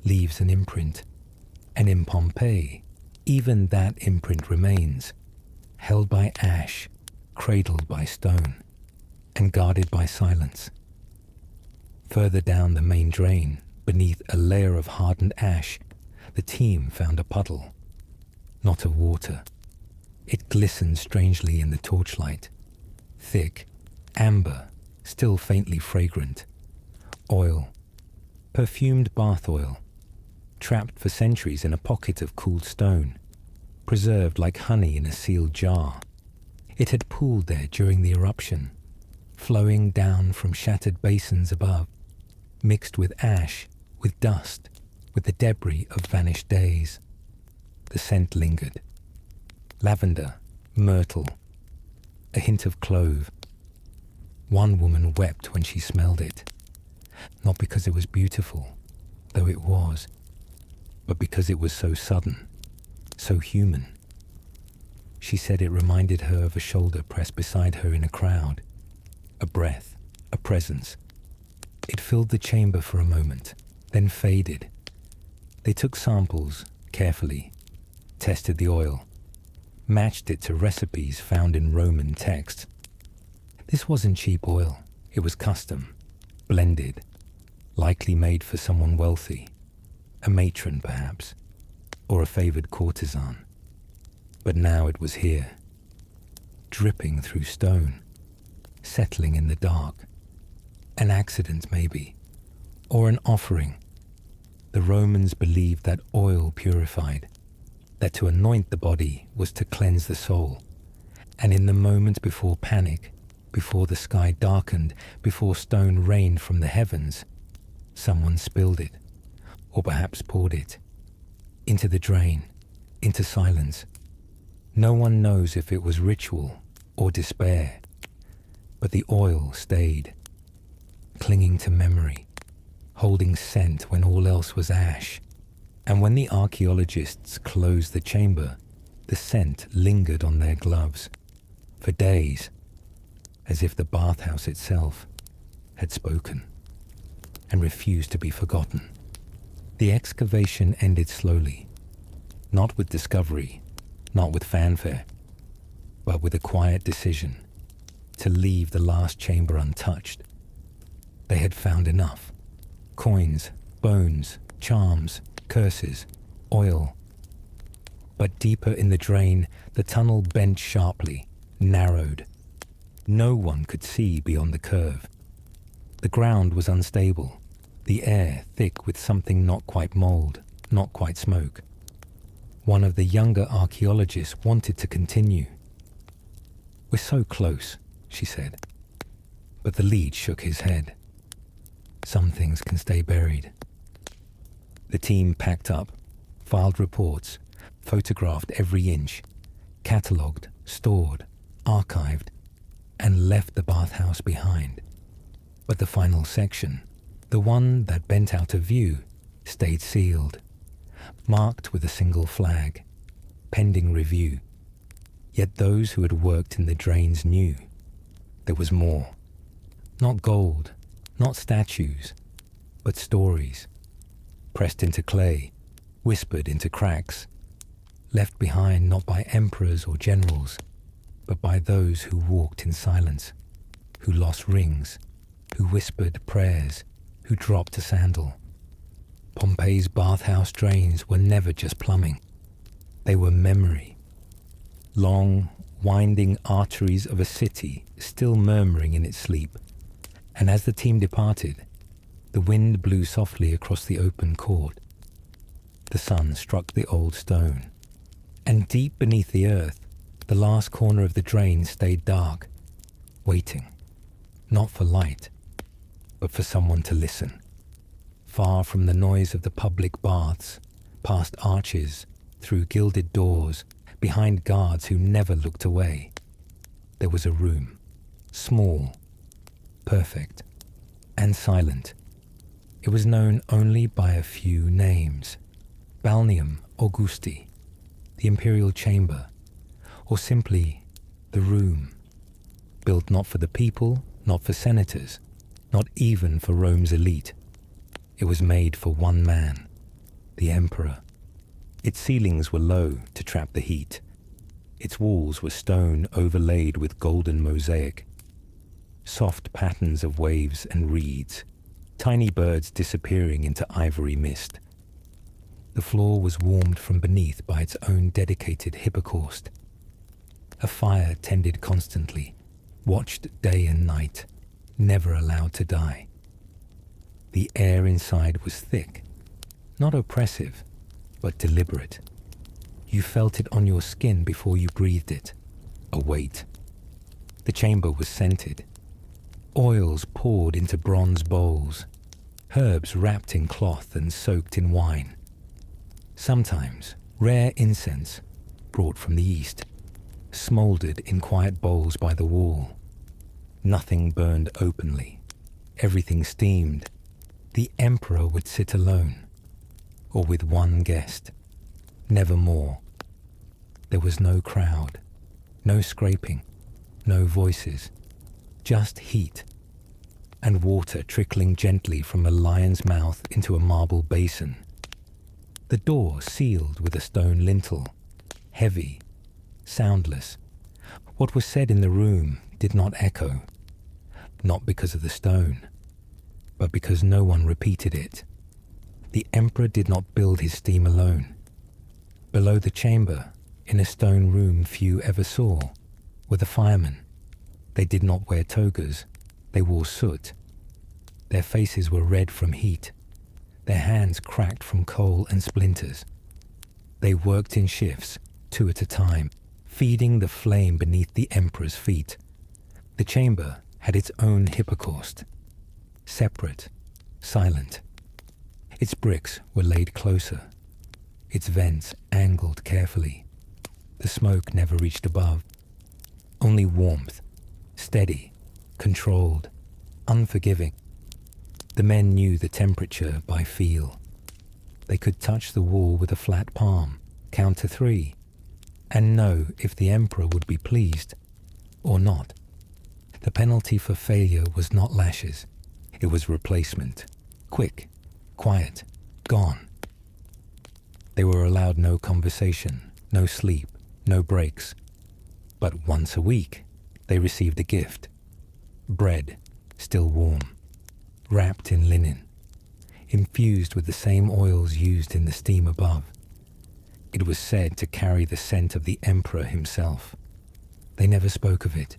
Speaker 1: leaves an imprint, and in Pompeii, even that imprint remains, held by ash, cradled by stone, and guarded by silence. Further down the main drain, beneath a layer of hardened ash, the team found a puddle, not of water. It glistened strangely in the torchlight, thick, amber, still faintly fragrant. Oil, perfumed bath oil, trapped for centuries in a pocket of cooled stone, preserved like honey in a sealed jar. It had pooled there during the eruption, flowing down from shattered basins above, mixed with ash, with dust, with the debris of vanished days. The scent lingered. Lavender, myrtle, a hint of clove. One woman wept when she smelled it, not because it was beautiful, though it was, but because it was so sudden, so human. She said it reminded her of a shoulder pressed beside her in a crowd, a breath, a presence. It filled the chamber for a moment, then faded. They took samples, carefully, tested the oil, matched it to recipes found in Roman texts. This wasn't cheap oil, it was custom, blended, likely made for someone wealthy, a matron perhaps, or a favored courtesan. But now it was here, dripping through stone, settling in the dark. An accident maybe, or an offering. The Romans believed that oil purified, that to anoint the body was to cleanse the soul. And in the moment before panic, before the sky darkened, before stone rained from the heavens, someone spilled it, or perhaps poured it, into the drain, into silence. No one knows if it was ritual or despair, but the oil stayed, clinging to memory, holding scent when all else was ash. And when the archaeologists closed the chamber, the scent lingered on their gloves for days, as if the bathhouse itself had spoken and refused to be forgotten. The excavation ended slowly, not with discovery, not with fanfare, but with a quiet decision to leave the last chamber untouched. They had found enough: coins, bones, charms, curses, oil. But deeper in the drain, the tunnel bent sharply, narrowed. No one could see beyond the curve. The ground was unstable, the air thick with something not quite mold, not quite smoke. One of the younger archaeologists wanted to continue. "We're so close," she said. But the lead shook his head. Some things can stay buried. The team packed up, filed reports, photographed every inch, catalogued, stored, archived, and left the bathhouse behind. But the final section, the one that bent out of view, stayed sealed, marked with a single flag, pending review. Yet those who had worked in the drains knew there was more. Not gold, not statues, but stories, pressed into clay, whispered into cracks, left behind not by emperors or generals, but by those who walked in silence, who lost rings, who whispered prayers, who dropped a sandal. Pompeii's bathhouse drains were never just plumbing. They were memory. Long, winding arteries of a city still murmuring in its sleep. And as the team departed, the wind blew softly across the open court. The sun struck the old stone. And deep beneath the earth, the last corner of the drain stayed dark, waiting, not for light, but for someone to listen. Far from the noise of the public baths, past arches, through gilded doors, behind guards who never looked away, there was a room, small, perfect, and silent. It was known only by a few names: Balneum Augusti, the Imperial Chamber, or simply the room, built not for the people, not for senators, not even for Rome's elite. It was made for one man, the emperor. Its ceilings were low to trap the heat. Its walls were stone overlaid with golden mosaic. Soft patterns of waves and reeds, tiny birds disappearing into ivory mist. The floor was warmed from beneath by its own dedicated hypocaust. A fire tended constantly, watched day and night, never allowed to die. The air inside was thick, not oppressive, but deliberate. You felt it on your skin before you breathed it, a weight. The chamber was scented. Oils poured into bronze bowls, herbs wrapped in cloth and soaked in wine. Sometimes rare incense, brought from the east, smouldered in quiet bowls by the wall. Nothing burned openly. Everything steamed. The emperor would sit alone, or with one guest, never more. There was no crowd, no scraping, no voices, just heat, and water trickling gently from a lion's mouth into a marble basin. The door sealed with a stone lintel, heavy, soundless. What was said in the room did not echo, not because of the stone, but because no one repeated it. The emperor did not build his steam alone. Below the chamber, in a stone room few ever saw, were the firemen. They did not wear togas, they wore soot. Their faces were red from heat, their hands cracked from coal and splinters. They worked in shifts, 2 at a time, feeding the flame beneath the emperor's feet. The chamber had its own hypocaust, separate, silent. Its bricks were laid closer, its vents angled carefully. The smoke never reached above. Only warmth, steady, controlled, unforgiving. The men knew the temperature by feel. They could touch the wall with a flat palm, count to 3, and know if the emperor would be pleased or not. The penalty for failure was not lashes. It was replacement. Quick, quiet, gone. They were allowed no conversation, no sleep, no breaks. But once a week, they received a gift. Bread, still warm, wrapped in linen, infused with the same oils used in the steam above. It was said to carry the scent of the emperor himself. They never spoke of it.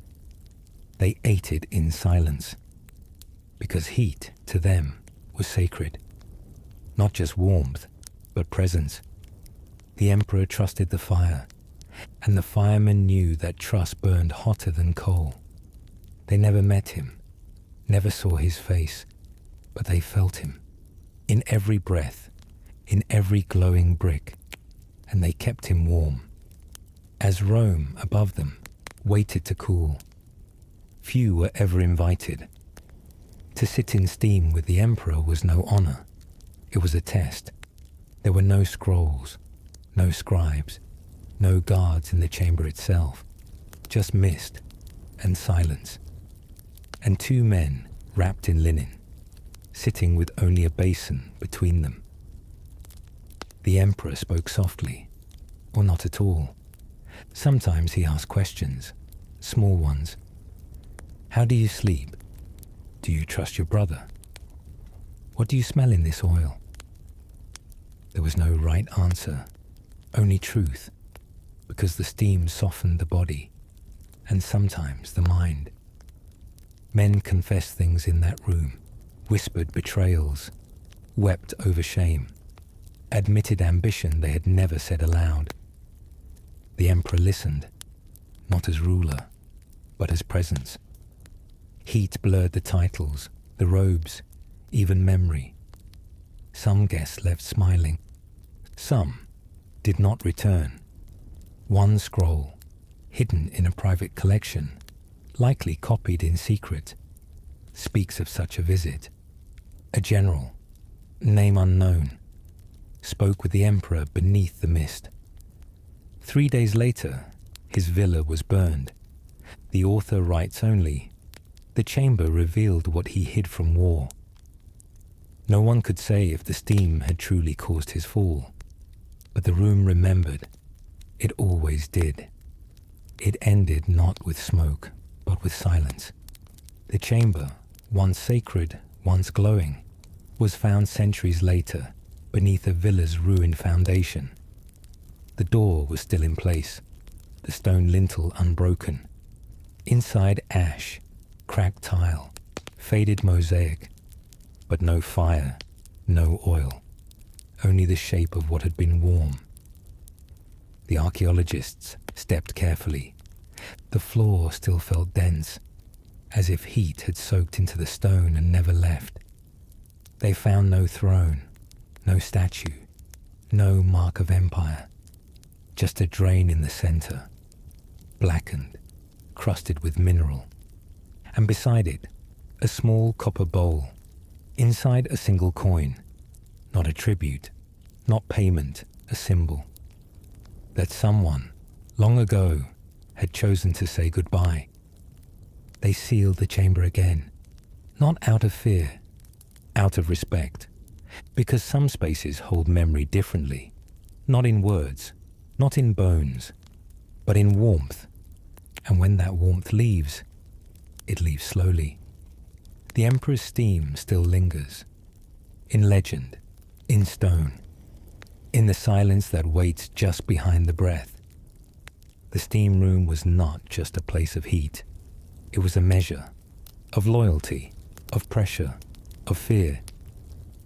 Speaker 1: They ate it in silence, because heat, to them, was sacred. Not just warmth, but presence. The emperor trusted the fire, and the firemen knew that trust burned hotter than coal. They never met him, never saw his face, but they felt him, in every breath, in every glowing brick, and they kept him warm. As Rome, above them, waited to cool, few were ever invited. To sit in steam with the emperor was no honor. It was a test. There were no scrolls, no scribes, no guards in the chamber itself, just mist and silence, and 2 men wrapped in linen, sitting with only a basin between them. The emperor spoke softly, or not at all. Sometimes he asked questions, small ones. How do you sleep? Do you trust your brother? What do you smell in this oil? There was no right answer, only truth, because the steam softened the body, and sometimes the mind. Men confessed things in that room, whispered betrayals, wept over shame, admitted ambition they had never said aloud. The emperor listened, not as ruler, but as presence. Heat blurred the titles, the robes, even memory. Some guests left smiling. Some did not return. One scroll, hidden in a private collection, likely copied in secret, speaks of such a visit. A general, name unknown, spoke with the emperor beneath the mist. 3 days later, his villa was burned. The author writes only, the chamber revealed what he hid from war. No one could say if the steam had truly caused his fall, but the room remembered. It always did. It ended not with smoke, but with silence. The chamber, once sacred, once glowing, was found centuries later beneath a villa's ruined foundation. The door was still in place, the stone lintel unbroken. Inside ash, cracked tile, faded mosaic, but no fire, no oil, only the shape of what had been warm. The archaeologists stepped carefully. The floor still felt dense, as if heat had soaked into the stone and never left. They found no throne, no statue, no mark of empire, just a drain in the center, blackened, crusted with mineral, and beside it, a small copper bowl. Inside a single coin, not a tribute, not payment, a symbol. That someone, long ago, had chosen to say goodbye. They sealed the chamber again, not out of fear, out of respect, because some spaces hold memory differently, not in words, not in bones, but in warmth. And when that warmth leaves, it leaves slowly. The emperor's steam still lingers, in legend, in stone, in the silence that waits just behind the breath. The steam room was not just a place of heat. It was a measure of loyalty, of pressure, of fear.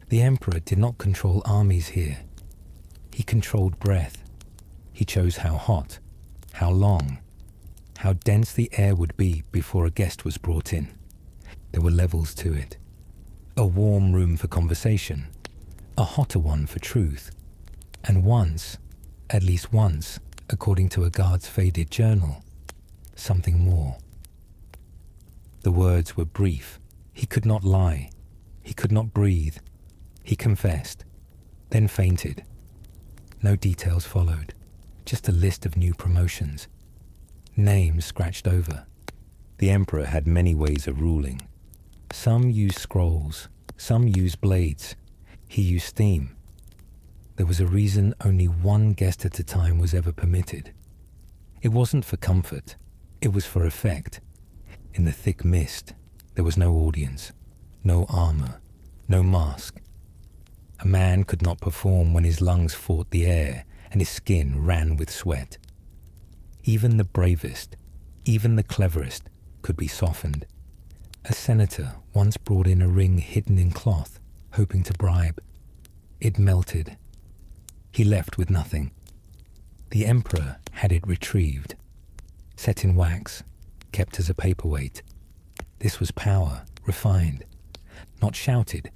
Speaker 1: The emperor did not control armies here. He controlled breath. He chose how hot, how long, how dense the air would be before a guest was brought in. There were levels to it. A warm room for conversation, a hotter one for truth, and once, at least once, according to a guard's faded journal, something more. The words were brief. He could not lie. He could not breathe. He confessed, then fainted. No details followed, just a list of new promotions. Names scratched over. The emperor had many ways of ruling. Some used scrolls, some used blades. He used steam. There was a reason only one guest at a time was ever permitted. It wasn't for comfort, it was for effect. In the thick mist, there was no audience, no armor, no mask. A man could not perform when his lungs fought the air and his skin ran with sweat. Even the bravest, even the cleverest, could be softened. A senator once brought in a ring hidden in cloth, hoping to bribe. It melted. He left with nothing. The emperor had it retrieved, set in wax, kept as a paperweight. This was power, refined, not shouted,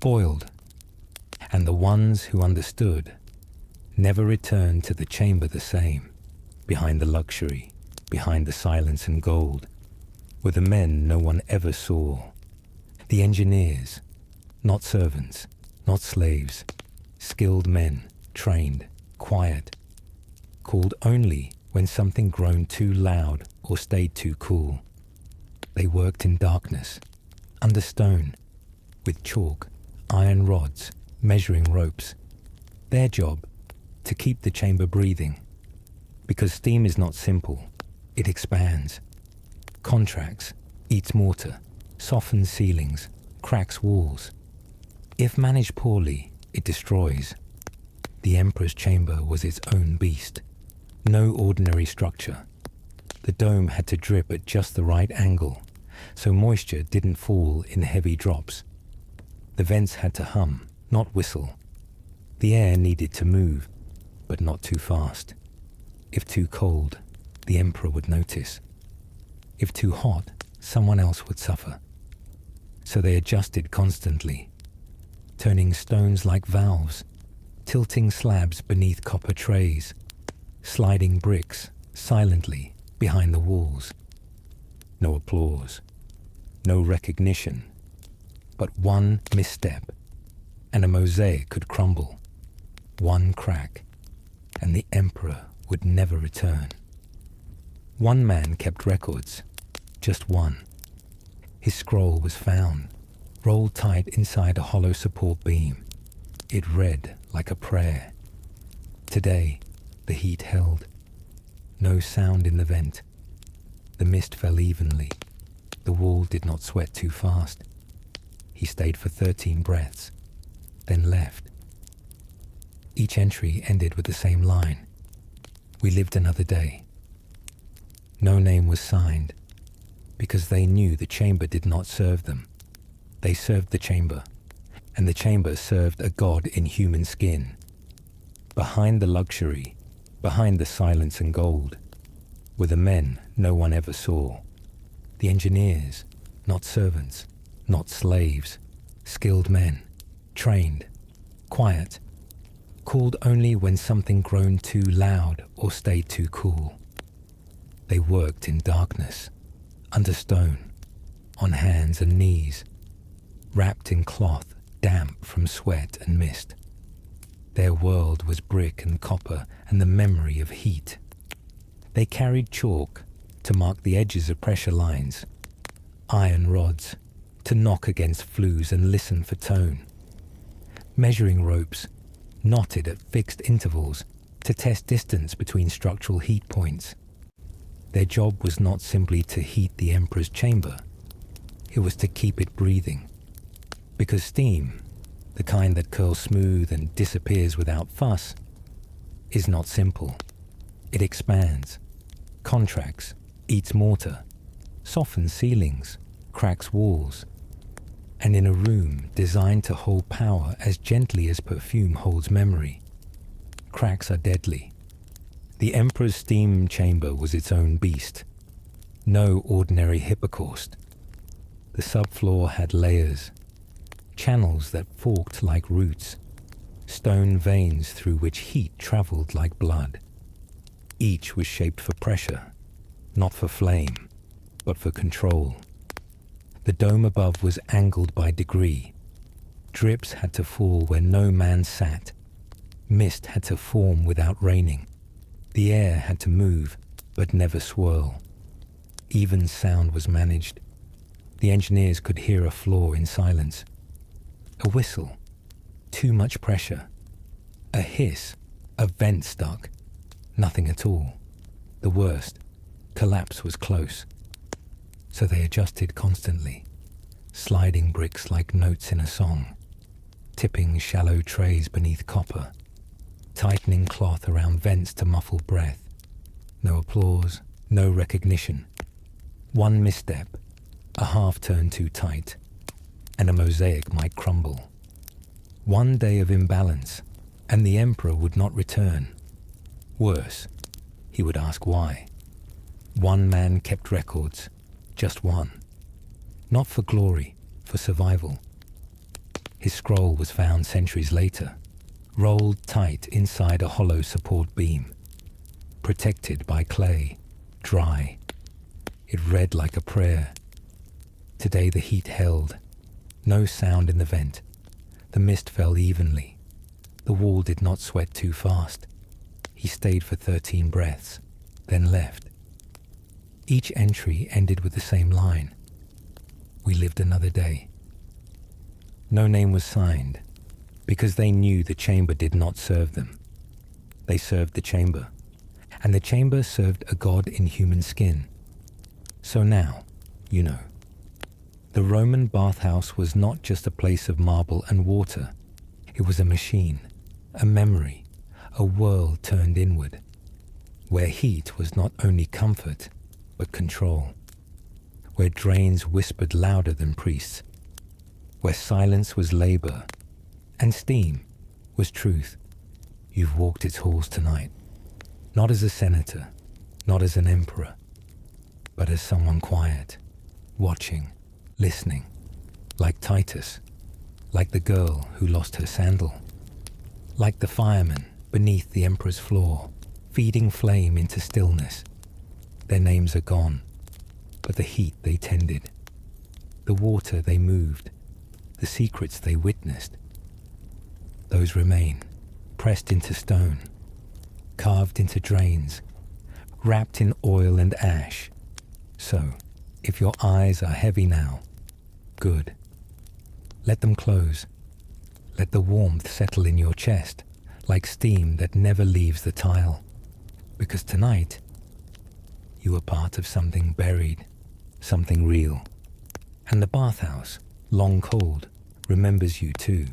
Speaker 1: boiled. And the ones who understood never returned to the chamber the same, behind the luxury, behind the silence and gold, were the men no one ever saw. The engineers, not servants, not slaves, skilled men, trained, quiet, called only when something groaned too loud or stayed too cool. They worked in darkness, under stone, with chalk, iron rods, measuring ropes. Their job, to keep the chamber breathing. Because steam is not simple, it expands. Contracts, eats mortar, softens ceilings, cracks walls. If managed poorly, it destroys. The Emperor's chamber was its own beast. No ordinary structure. The dome had to drip at just the right angle, so moisture didn't fall in heavy drops. The vents had to hum, not whistle. The air needed to move, but not too fast. If too cold, the Emperor would notice. If too hot, someone else would suffer. So they adjusted constantly, turning stones like valves, tilting slabs beneath copper trays, sliding bricks silently behind the walls. No applause, no recognition, but one misstep, and a mosaic could crumble. One crack, and the Emperor would never return. One man kept records, just one. His scroll was found, rolled tight inside a hollow support beam. It read like a prayer. Today, the heat held. No sound in the vent. The mist fell evenly. The wall did not sweat too fast. He stayed for 13 breaths, then left. Each entry ended with the same line. We lived another day. No name was signed, because they knew the chamber did not serve them. They served the chamber, and the chamber served a god in human skin. Behind the luxury, behind the silence and gold, were the men no one ever saw. The engineers, not servants, not slaves, skilled men, trained, quiet, called only when something groaned too loud or stayed too cool. They worked in darkness, under stone, on hands and knees, wrapped in cloth damp from sweat and mist. Their world was brick and copper and the memory of heat. They carried chalk to mark the edges of pressure lines, iron rods to knock against flues and listen for tone, measuring ropes knotted at fixed intervals to test distance between structural heat points. Their job was not simply to heat the Emperor's chamber, it was to keep it breathing. Because steam, the kind that curls smooth and disappears without fuss, is not simple. It expands, contracts, eats mortar, softens ceilings, cracks walls, and in a room designed to hold power as gently as perfume holds memory, cracks are deadly. The Emperor's steam chamber was its own beast, no ordinary hypocaust. The subfloor had layers, channels that forked like roots, stone veins through which heat traveled like blood. Each was shaped for pressure, not for flame, but for control. The dome above was angled by degree. Drips had to fall where no man sat. Mist had to form without raining. The air had to move, but never swirl. Even sound was managed. The engineers could hear a flaw in silence. A whistle, too much pressure. A hiss, a vent stuck. Nothing at all. The worst, collapse was close. So they adjusted constantly, sliding bricks like notes in a song, tipping shallow trays beneath copper, tightening cloth around vents to muffle breath. No applause, no recognition. One misstep, a half turn too tight, and a mosaic might crumble. One day of imbalance, and the Emperor would not return. Worse, he would ask why. One man kept records, just one. Not for glory, for survival. His scroll was found centuries later, rolled tight inside a hollow support beam, protected by clay, dry. It read like a prayer. Today the heat held, no sound in the vent. The mist fell evenly. The wall did not sweat too fast. He stayed for 13 breaths, then left. Each entry ended with the same line. We lived another day. No name was signed, because they knew the chamber did not serve them. They served the chamber, and the chamber served a god in human skin. So now, you know. The Roman bathhouse was not just a place of marble and water. It was a machine, a memory, a world turned inward, where heat was not only comfort, but control, where drains whispered louder than priests, where silence was labor, and steam was truth. You've walked its halls tonight, not as a senator, not as an emperor, but as someone quiet, watching, listening, like Titus, like the girl who lost her sandal, like the firemen beneath the emperor's floor, feeding flame into stillness. Their names are gone, but the heat they tended, the water they moved, the secrets they witnessed, those remain, pressed into stone, carved into drains, wrapped in oil and ash. So, if your eyes are heavy now, good. Let them close. Let the warmth settle in your chest, like steam that never leaves the tile. Because tonight, you are part of something buried, something real. And the bathhouse, long cold, remembers you too.